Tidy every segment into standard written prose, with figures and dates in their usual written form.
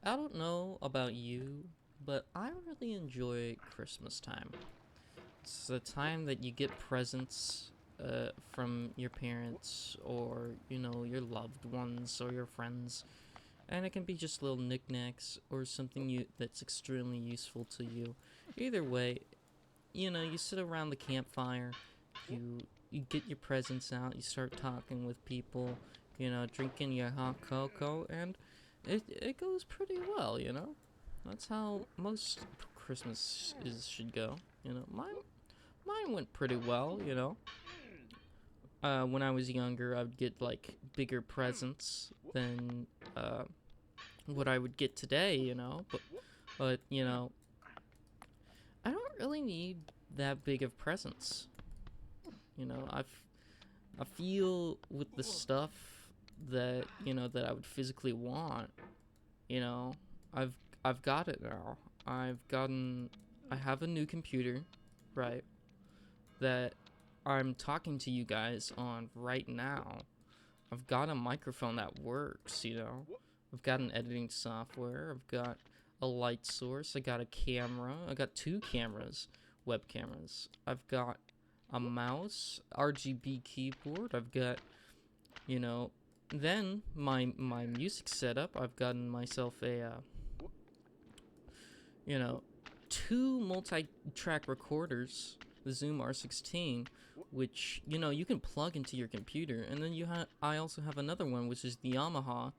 I don't know about you, but I really enjoy Christmas time. It's the time that you get presents from your parents or, your loved ones or your friends. And it can be just little knickknacks or something that's extremely useful to you. Either way, you sit around the campfire, you get your presents out, you start talking with people, drinking your hot cocoa, and it goes pretty well. That's how most Christmas is should go. Mine went pretty well. When I was younger, I would get like bigger presents than what I would get today. But I don't really need that big of presents. I feel with the stuff that I would physically want, you know, I've I've got it now. I have a new computer, right? That I'm talking to you guys on right now. I've got a microphone that works. I've got an editing software. I've got a light source. I got a camera. I got two cameras, web cameras. I've got a mouse, RGB keyboard. I've got, you know, then my music setup. I've gotten myself a, you know, two multi-track recorders, the Zoom R16, which you can plug into your computer, and then I also have another one, which is the Yamaha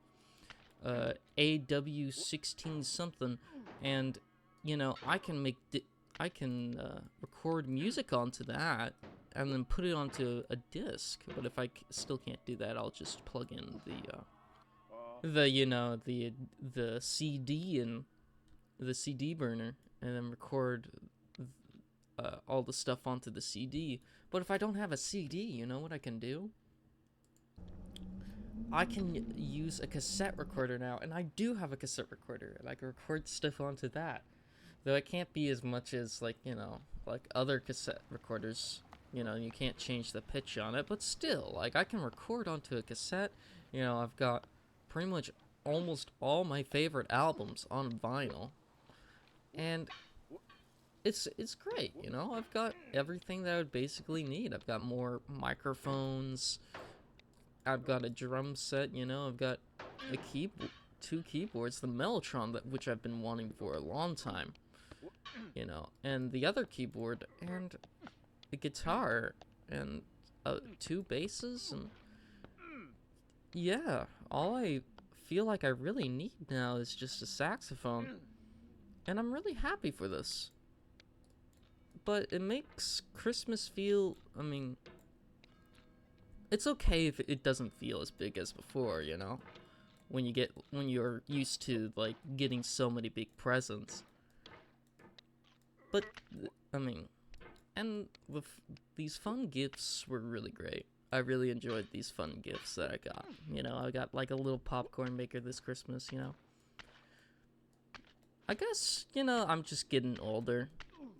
AW16 something, and I can record music onto that and then put it onto a disc. But if I still can't do that, I'll just plug in the CD and the CD burner and then record all the stuff onto the CD. But if I don't have a CD, you know what I can do? I can use a cassette recorder now, and I do have a cassette recorder, and I can record stuff onto that. Though it can't be as much as like other cassette recorders. You can't change the pitch on it, but still, like I can record onto a cassette. I've got pretty much almost all my favorite albums on vinyl, and it's great. I've got everything that I would basically need. I've got more microphones. I've got a drum set. I've got a two keyboards, the Mellotron which I've been wanting for a long time. And the other keyboard and a guitar and two basses, and yeah, all I feel like I really need now is just a saxophone, and I'm really happy for this. But it makes Christmas feel, I mean, it's okay if it doesn't feel as big as before. When you're used to like getting so many big presents. But I mean, and these fun gifts were really great. I really enjoyed these fun gifts that I got. I got like a little popcorn maker this Christmas. I guess, I'm just getting older,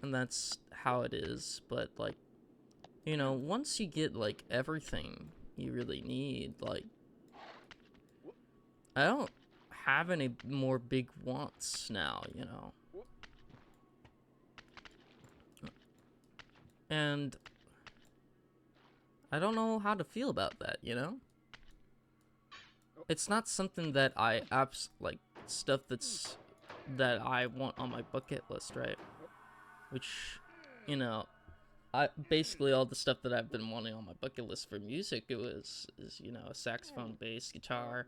and that's how it is. But like, once you get like everything you really need, like, I don't have any more big wants now. And I don't know how to feel about that. It's not something that like stuff that I want on my bucket list, right? Which, I basically all the stuff that I've been wanting on my bucket list for music is a saxophone, bass, guitar,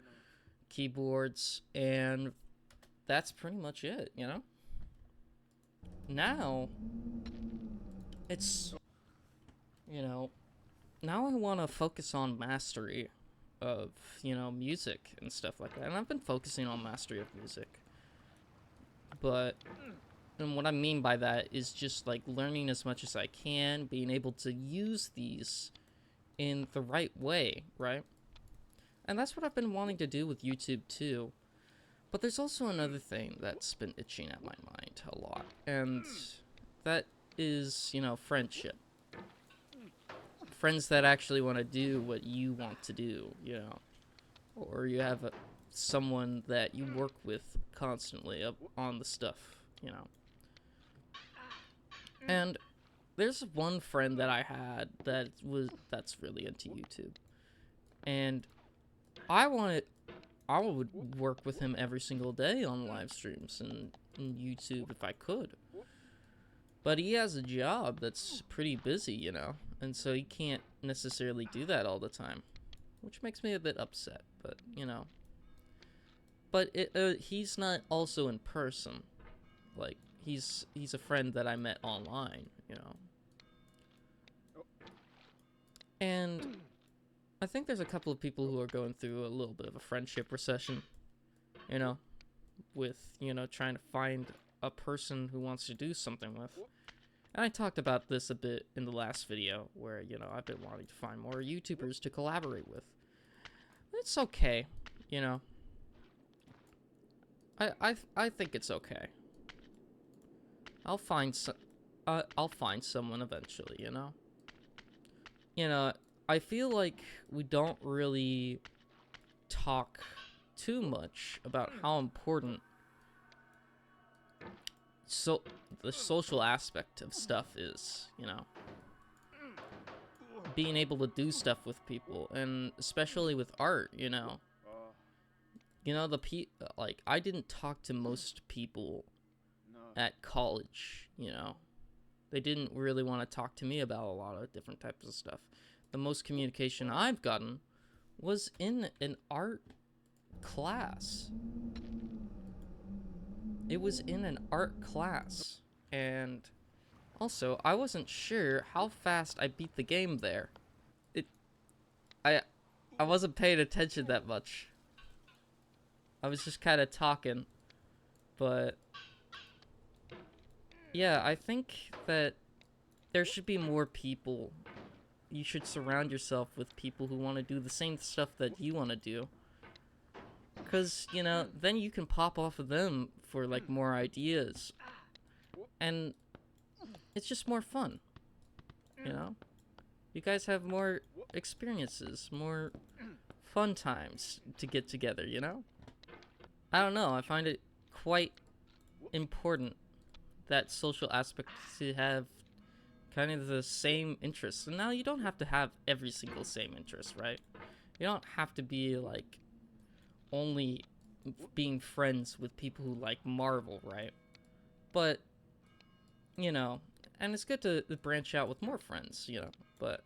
keyboards, and that's pretty much it. Now it's you know now I want to focus on mastery of music and stuff like that, and I've been focusing on mastery of music, but and what I mean by that is just like learning as much as I can, being able to use these in the right way, right? And that's what I've been wanting to do with YouTube too. But there's also another thing that's been itching at my mind a lot, and that is, friendship. Friends that actually want to do what you want to do, or you have someone that you work with constantly on the stuff, you know. And there's one friend that I had that's really into YouTube, and I would work with him every single day on live streams and YouTube if I could. But he has a job that's pretty busy, you know, and so he can't necessarily do that all the time, which makes me a bit upset, but, you know. But he's not also in person. Like, he's a friend that I met online, you know. And I think there's a couple of people who are going through a little bit of a friendship recession, you know, with, you know, trying to find a person who wants to do something with. And I talked about this a bit in the last video, where, you know, I've been wanting to find more YouTubers to collaborate with. It's okay, you know. I think it's okay. I'll find someone eventually, you know. You know, I feel like we don't really talk too much about how important the social aspect of stuff is, you know. Being able to do stuff with people, and especially with art, you know. You know, like, I didn't talk to most people at college, you know. They didn't really want to talk to me about a lot of different types of stuff. The most communication I've gotten was in an art class. It was in an art class. And also, I wasn't sure how fast I beat the game there. I wasn't paying attention that much. I was just kind of talking. But yeah, I think that there should be more people. You should surround yourself with people who want to do the same stuff that you want to do. Because, you know, then you can pop off of them for, like, more ideas. And it's just more fun, you know? You guys have more experiences, more fun times to get together, you know? I don't know, I find it quite important, that social aspect, to have kind of the same interests. And now you don't have to have every single same interest, right? You don't have to be, like, only being friends with people who like Marvel, right? But, you know, and it's good to branch out with more friends, you know, but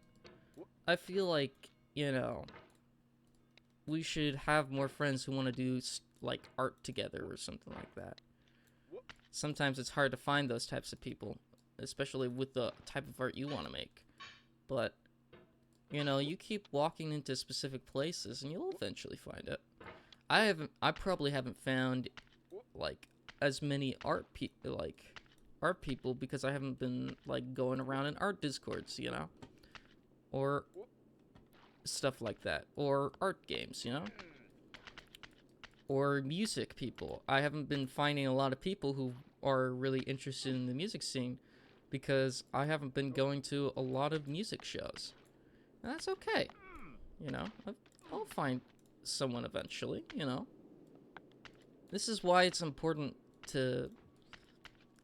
I feel like, you know, we should have more friends who want to do, like, art together or something like that. Sometimes it's hard to find those types of people, especially with the type of art you want to make. But, you know, you keep walking into specific places and you'll eventually find it. I probably haven't found, like, as many art people because I haven't been, like, going around in art discords, you know? Or stuff like that. Or art games, you know? Or music people. I haven't been finding a lot of people who are really interested in the music scene because I haven't been going to a lot of music shows. And that's okay. You know? I'll find someone eventually, you know? This is why it's important to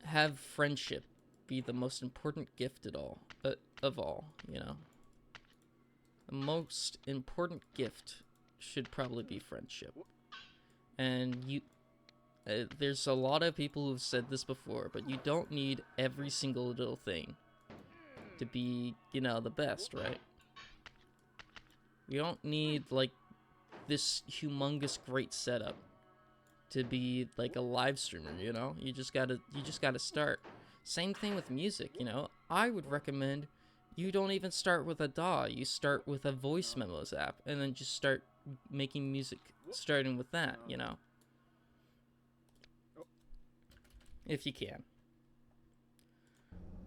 have friendship be the most important gift of all, you know? The most important gift should probably be friendship. And there's a lot of people who've said this before, but you don't need every single little thing to be, you know, the best, right? You don't need, like, this humongous great setup to be, like, a live streamer, you know? You just gotta start. Same thing with music, you know? I would recommend you don't even start with a DAW. You start with a voice memos app, and then just start making music starting with that, you know? If you can.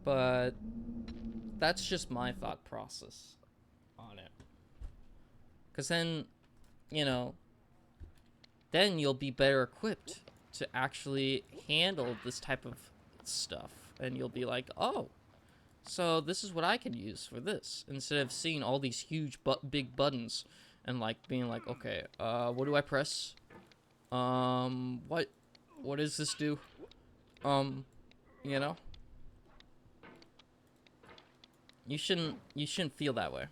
But that's just my thought process on it. Because then, you know, then you'll be better equipped to actually handle this type of stuff. And you'll be like, oh, so this is what I can use for this. Instead of seeing all these huge big buttons and, like, being like, okay, what do I press? What? What does this do? Um, you know, you shouldn't feel that way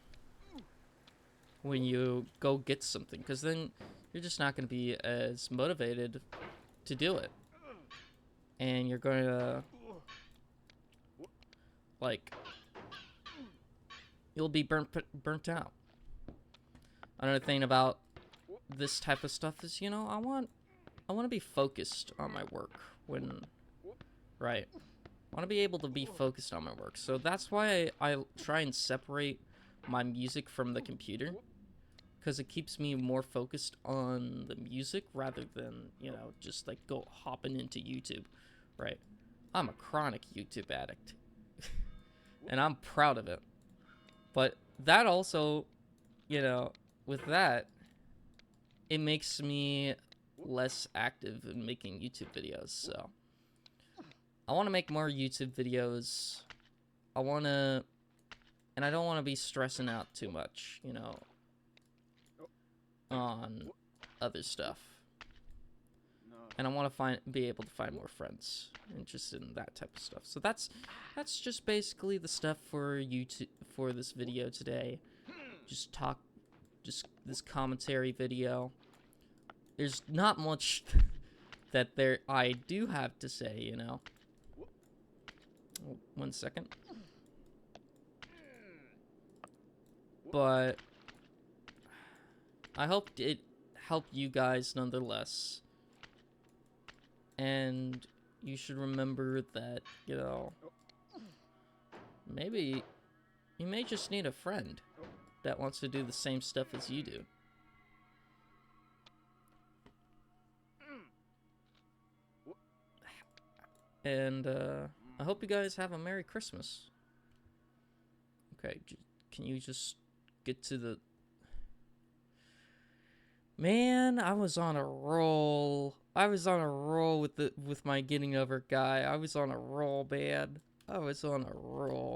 when you go get something, because then you're just not going to be as motivated to do it, and you're going to like you'll be burnt out. Another thing about this type of stuff is, you know, I want to be focused on my work when, right? I want to be able to be focused on my work. So that's why I try and separate my music from the computer, because it keeps me more focused on the music rather than, you know, just like go hopping into YouTube, right? I'm a chronic YouTube addict and I'm proud of it. But that also, you know, with that, it makes me less active in making YouTube videos. So I want to make more YouTube videos. I want to, and I don't want to be stressing out too much, you know, on other stuff. And I want to be able to find more friends interested in that type of stuff. So that's just basically the stuff for YouTube for this video today. Just this commentary video. There's not much that I do have to say, you know. Oh, 1 second. But I hope it helped you guys nonetheless. And you should remember that, you know, maybe you may just need a friend that wants to do the same stuff as you do. And I hope you guys have a Merry Christmas. Okay, can you just get to the... Man, I was on a roll. I was on a roll with my getting over guy. I was on a roll, man. I was on a roll.